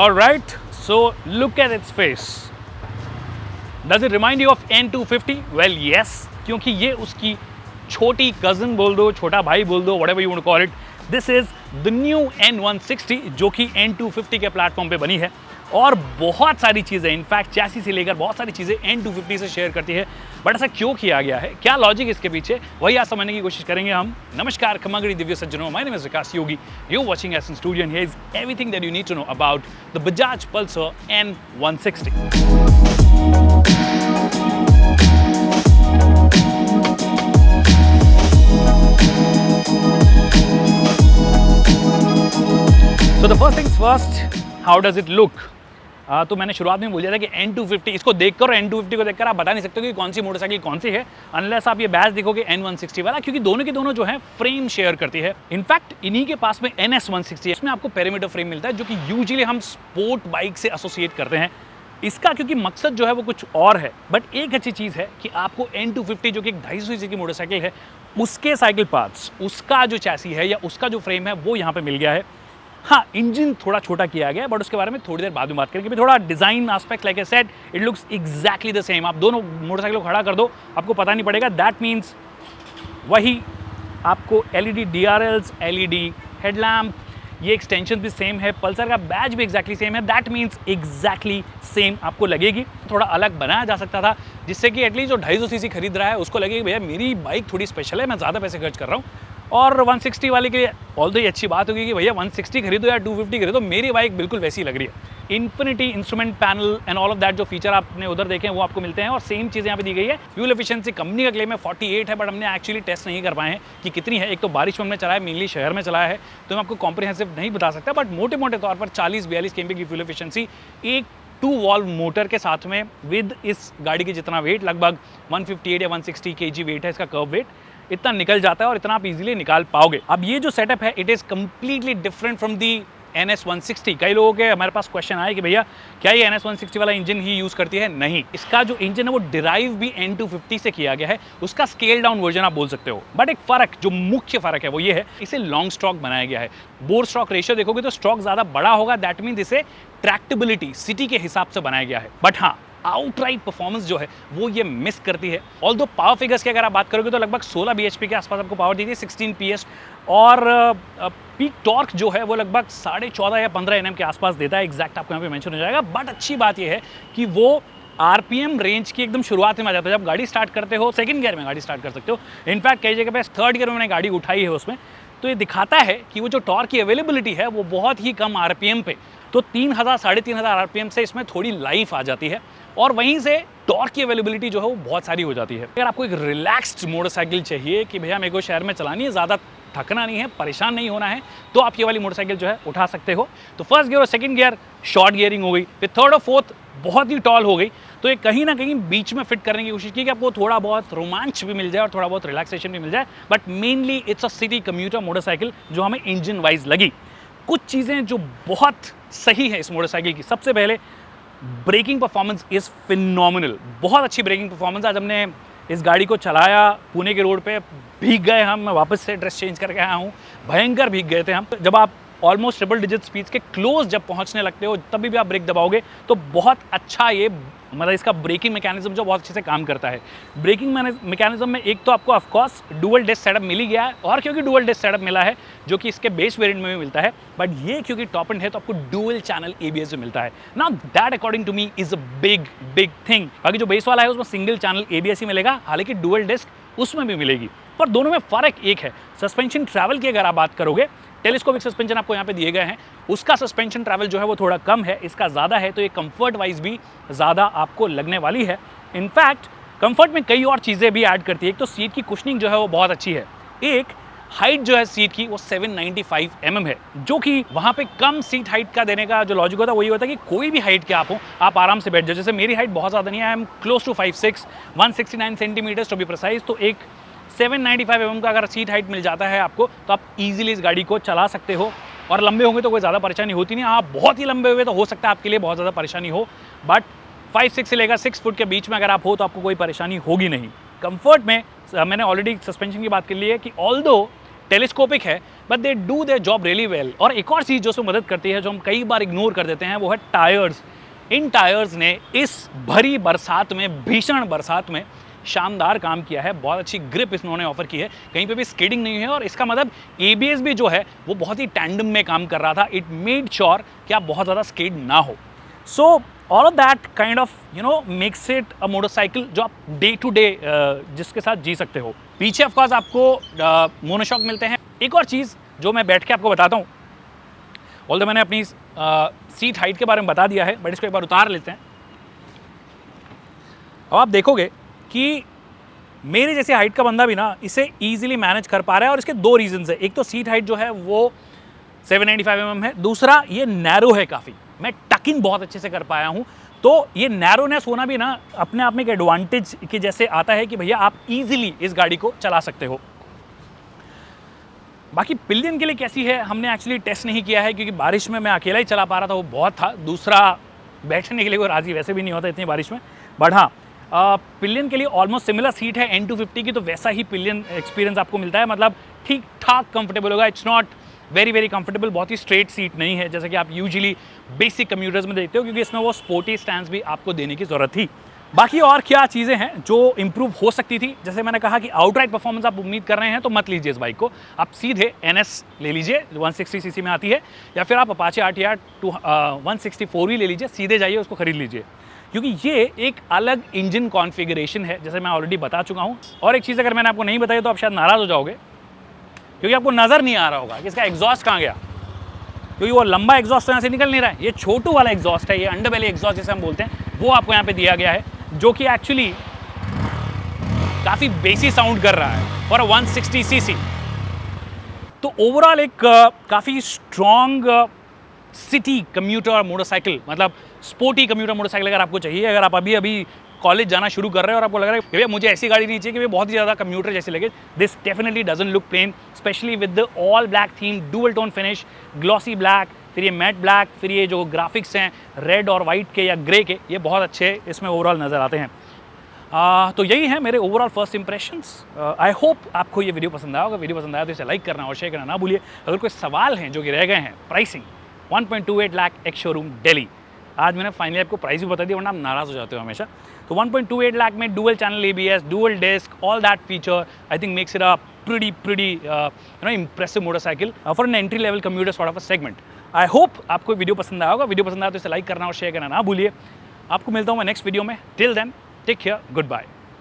Alright, so look at its face. Does it remind you of N250? Well, yes, क्योंकि ये उसकी छोटी cousin बोल दो, छोटा भाई बोल दो, whatever you want to call it. This is the new N160 जो कि N250 के प्लेटफॉर्म पे बनी है और बहुत सारी चीज़ें, इनफैक्ट चैसी से लेकर बहुत सारी चीज़ें N250 से शेयर करती है। बट ऐसा क्यों किया गया है, क्या लॉजिक इसके पीछे, वही आज समझने की कोशिश करेंगे हम। नमस्कार खमंगड़ी दिव्य सज्जनों, my name is Vikas Yogi, you are watching Essence Studio and here is everything that you need to know about the Bajaj Pulsar N160। So the first things first, how does it look? तो मैंने शुरुआत में बोल दिया था कि N250 इसको देखकर और N250 को देखकर आप बता नहीं सकते कि कौन सी मोटरसाइकिल कौन सी है अनलेस आप ये बैच देखोगे N160 वाला, क्योंकि दोनों के दोनों जो है फ्रेम शेयर करती है। इनफैक्ट इन्हीं के पास में NS160 है, इसमें आपको पेरीमीटर फ्रेम मिलता है जो कि यूजुअली हम स्पोर्ट बाइक से एसोसिएट करते हैं। इसका क्योंकि मकसद जो है वो कुछ और है, बट एक अच्छी चीज़ है कि आपको N250 जो कि एक 250 सीसी की मोटरसाइकिल है उसके साइकिल पार्ट्स, उसका जो चैसी है या उसका जो फ्रेम है वो यहाँ पे मिल गया है। हाँ, इंजन थोड़ा छोटा किया गया है, बट उसके बारे में थोड़ी देर बाद में बात करेंगे। थोड़ा design aspect, like I said, it looks exactly the same. आप दोनों मोटरसाइकिल को खड़ा कर दो, आपको पता नहीं पड़ेगा। दैट मीन्स वही आपको LED DRLs, LED हेडलैम्प, ये एक्सटेंशन भी सेम है, पल्सर का बैज भी एग्जैक्टली सेम है। दैट मीन्स एग्जैक्टली सेम आपको लगेगी। थोड़ा अलग बनाया जा सकता था जिससे कि एटलीस्ट जो 250 सीसी खरीद रहा है उसको लगे कि भैया मेरी बाइक थोड़ी स्पेशल है, मैं ज़्यादा पैसे खर्च कर रहा हूँ। और 160 वाले के लिए ऑल्दो ये अच्छी बात होगी कि भैया 160 खरीदो या 250 खरीदो, मेरी बाइक बिल्कुल वैसी लग रही है। Infinity instrument panel and all of that जो फीचर आपने उधर देखे हैं वो आपको मिलते हैं और सेम चीज़ यहाँ पे दी गई है। फ्यूल एफिशिएंसी कंपनी का क्लेम है 48 है, बट हमने एक्चुअली टेस्ट नहीं कर पाए हैं कि कितनी है। एक तो बारिश में हमने चलाया, मेनली शहर में चलाया है, तो मैं आपको कॉम्प्रिहेंसिव नहीं बता सकता, बट मोटे मोटे तौर पर 40-42 kmph की फ्यूल एफिशिएंसी एक 2 वॉल्व मोटर के साथ में विद इस गाड़ी के जितना वेट, लगभग 158 या 160 kg वेट है इसका कर्व वेट, इतना निकल जाता है और इतना आप इजीली निकाल पाओगे। अब ये जो सेटअप है it is completely different from the NS160। कई लोगों के हमारे पास क्वेश्चन आए कि भैया क्या ये NS160 वाला इंजन ही यूज़ करती है? नहीं, इसका जो इंजन है वो डिराइव भी N250 से किया गया है, उसका स्केल डाउन वर्जन आप बोल सकते हो। बट एक फ़र्क, जो मुख्य फ़र्क है वो ये है, इसे लॉन्ग स्ट्रोक बनाया गया है। बोर स्ट्रोक रेशियो देखोगे तो स्ट्रोक ज़्यादा बड़ा होगा, दैट मीन्स इसे ट्रैक्टेबिलिटी सिटी के हिसाब से बनाया गया है। बट हाँ, आउटराइट परफॉर्मेंस जो है वो ये मिस करती है। ऑल्दो पावर फिगर्स की अगर आप बात करोगे तो लगभग 16 bhp के आसपास आपको पावर दी थी, 16 PS, और पीक टॉर्क जो है वो लगभग 14.5 या 15 Nm के आसपास देता है। एग्जैक्ट आपको यहाँ पे मेंशन हो जाएगा। बट अच्छी बात ये है कि वो RPM रेंज की एकदम शुरुआत में आ जाता है। जब गाड़ी स्टार्ट करते हो, सेकंड गियर में गाड़ी स्टार्ट कर सकते हो। इनफैक्ट कई जगह पे थर्ड गियर में मैंने गाड़ी उठाई है उसमें, तो ये दिखाता है कि वो जो टॉर्क की अवेलेबिलिटी है वो बहुत ही कम RPM पे, तो 3000 3500 RPM से इसमें थोड़ी लाइफ आ जाती है और वहीं से टॉर्क की अवेलेबिलिटी जो है वो बहुत सारी हो जाती है। अगर आपको एक रिलैक्स्ड मोटरसाइकिल चाहिए कि भैया मेरे को शहर में चलानी है, ज़्यादा थकना नहीं है, परेशान नहीं होना है, तो आप ये वाली मोटरसाइकिल जो है उठा सकते हो। तो फर्स्ट गियर और सेकंड गियर शॉर्ट गियरिंग हो गई, फिर थर्ड और फोर्थ बहुत ही टॉल हो गई, तो ये कहीं ना कहीं बीच में फिट करने की कोशिश की कि आपको थोड़ा बहुत रोमांच भी मिल जाए और थोड़ा बहुत रिलैक्सेशन भी मिल जाए। But mainly it's a city commuter motorcycle जो हमें इंजन वाइज लगी। कुछ चीज़ें जो बहुत सही है इस मोटरसाइकिल की, सबसे पहले ब्रेकिंग परफॉर्मेंस इज़ फिनोमिनल। बहुत अच्छी ब्रेकिंग परफॉर्मेंस। आज हमने इस गाड़ी को चलाया पुणे के रोड पे, भीग गए हम, मैं वापस से ड्रेस चेंज करके आया हूँ, भयंकर भीग गए थे हम। जब आप ऑलमोस्ट ट्रिपल डिजिट स्पीड्स के क्लोज जब पहुँचने लगते हो तभी भी आप ब्रेक दबाओगे तो बहुत अच्छा ये मतलब इसका ब्रेकिंग मैकेनिज्म जो बहुत अच्छे से काम करता है। ब्रेकिंग मैकेनिज्म में एक तो आपको ऑफकोर्स डुअल डिस्क सेटअप मिल ही गया है, और क्योंकि डुअल डिस्क सेटअप मिला है जो कि इसके बेस वेरिएंट में भी मिलता है, बट ये क्योंकि टॉप एंड है तो आपको डुअल चैनल ABS में मिलता है। Now that according to me is a big thing. बाकी जो बेस वाला है उसमें सिंगल चैनल ABS ही मिलेगा, हालांकि डुअल डिस्क उसमें भी मिलेगी, पर दोनों में फ़र्क एक है। सस्पेंशन ट्रैवल की अगर आप बात करोगे, टेलीस्कोपिक सस्पेंशन आपको यहाँ पे दिए गए हैं, उसका सस्पेंशन ट्रैवल जो है वो थोड़ा कम है, इसका ज़्यादा है, तो ये कंफर्ट वाइज भी ज़्यादा आपको लगने वाली है। इनफैक्ट कंफर्ट में कई और चीज़ें भी ऐड करती है। एक तो सीट की कुशनिंग जो है वो बहुत अच्छी है। एक हाइट जो है सीट की वो 795 mm है, जो कि वहाँ पे कम सीट हाइट का देने का जो लॉजिक होता है वही होता है कि कोई भी हाइट के आप हो, आप आराम से बैठ जाओ। जैसे मेरी हाइट बहुत ज़्यादा नहीं है, I am close to 5'6", 169 centimetres to be precise, तो एक 795 mm का अगर सीट हाइट मिल जाता है आपको तो आप इजीली इस गाड़ी को चला सकते हो। और लंबे होंगे तो कोई ज़्यादा परेशानी होती नहीं। आप बहुत ही लंबे हुए तो हो सकता है आपके लिए बहुत ज़्यादा परेशानी हो, बट 5'6" से लेकर 6 फुट के बीच में अगर आप हो तो आपको कोई परेशानी होगी नहीं। कंफर्ट में मैंने ऑलरेडी सस्पेंशन की बात कर ली है कि ऑल्दो टेलीस्कोपिक है, but they do their job really well. और एक और चीज़ जो उसमें मदद करती है, जो हम कई बार इग्नोर कर देते हैं, वो है टायर्स। इन टायर्स ने इस भरी बरसात में, भीषण बरसात में शानदार काम किया है। बहुत अच्छी ग्रिप इन्होंने ऑफर की है, कहीं पे भी स्किडिंग नहीं है, और इसका मतलब ABS भी जो है वो बहुत ही टैंडम में काम कर रहा था। इट मेड श्योर कि आप बहुत ज़्यादा स्किड ना हो। So all of that kind of makes it a motorcycle जो आप डे टू डे जिसके साथ जी सकते हो। पीछे ऑफकोर्स आपको मोनोशॉक मिलते हैं। एक और चीज़ जो मैं बैठ के आपको बताता हूँ, ऑल्दो मैंने अपनी सीट हाइट के बारे में बता दिया है, बट इसको एक बार उतार लेते हैं। अब आप देखोगे कि मेरे जैसे हाइट का बंदा भी ना इसे ईजिली मैनेज कर पा रहा है, और इसके दो रीजंस है। एक तो सीट हाइट जो है वो 795 mm है, दूसरा ये नैरो है काफ़ी। मैं टक इन बहुत अच्छे से कर पाया हूँ। तो ये नैरोनेस होना भी ना अपने आप में एक एडवांटेज के जैसे आता है कि भैया आप ईजिली इस गाड़ी को चला सकते हो। बाकी पिलियन के लिए कैसी है हमने एक्चुअली टेस्ट नहीं किया है, क्योंकि बारिश में मैं अकेला ही चला पा रहा था, वो बहुत था। दूसरा बैठने के लिए कोई राजी वैसे भी नहीं होता इतनी बारिश में। बट हाँ, पिलियन के लिए ऑलमोस्ट सिमिलर सीट है N250 की, तो वैसा ही पिलियन एक्सपीरियंस आपको मिलता है। मतलब ठीक ठाक कंफर्टेबल होगा। It's not very very comfortable, बहुत ही स्ट्रेट सीट नहीं है जैसे कि आप यूजुअली बेसिक कम्यूटर्स में देखते हो, क्योंकि इसमें वो स्पोर्टी स्टैंड भी आपको देने की ज़रूरत थी। बाकी और क्या चीज़ें हैं जो इंप्रूव हो सकती थी, जैसे मैंने कहा कि आउटराइट परफॉर्मेंस आप उम्मीद कर रहे हैं तो मत लीजिए इस बाइक को, आप सीधे NS ले लीजिए, 160 सीसी में आती है, या फिर आप अपाचे RTR 164 ले लीजिए, सीधे जाइए उसको खरीद लीजिए, क्योंकि ये एक अलग इंजन कॉन्फ़िगरेशन है, जैसे मैं ऑलरेडी बता चुका हूँ। और एक चीज़ अगर मैंने आपको नहीं बताई तो आप शायद नाराज़ हो जाओगे, क्योंकि आपको नज़र नहीं आ रहा होगा कि इसका एग्जॉस्ट कहाँ गया, क्योंकि वो लंबा एग्जॉस्ट यहाँ से निकल नहीं रहा है। ये छोटू वाला एग्जॉस्ट है, ये अंडरबेली एग्जॉस्ट जिसे हम बोलते हैं, वो आपको यहाँ पे दिया गया है, जो कि एक्चुअली काफ़ी बेसी साउंड कर रहा है फॉर 160 सीसी। तो ओवरऑल एक काफ़ी स्ट्रॉन्ग सिटी कम्यूटर मोटरसाइकिल, मतलब स्पोर्टी कम्यूटर मोटरसाइकिल अगर आपको चाहिए, अगर आप अभी अभी कॉलेज जाना शुरू कर रहे हैं और आपको लग रहा है कि भैया मुझे ऐसी गाड़ी नहीं चाहिए कि बहुत ही ज़्यादा कम्यूटर जैसी लगे, this definitely doesn't look plain, specially with the all black theme, dual tone finish, glossy black, फिर ये मैट ब्लैक, फिर ये जो ग्राफिक्स हैं रेड और वाइट के या ग्रे के, ये बहुत अच्छे इसमें ओवरऑल नज़र आते हैं। तो यही है मेरे overall first impressions. I hope आपको ये वीडियो पसंद आया होगा। वीडियो पसंद आया तो इसे लाइक करना और शेयर करना ना भूलिए। अगर कोई सवाल हैं जो कि रह गए हैं, pricing 1.28 lakh ex showroom Delhi, आज मैंने फाइनली आपको प्राइस भी बता दिया, वरना आप नाराज़ हो जाते हो हमेशा। तो 1.28 लाख में dual channel ABS, dual disc, all that feature I think makes it a pretty impressive motorcycle for an entry level commuter sort of a segment. I hope आपको वीडियो पसंद आया होगा। वीडियो पसंद आया तो इसे लाइक करना और शेयर करना ना भूलिए। आपको मिलता हूँ मैं नेक्स्ट वीडियो में। Till then take care, good bye.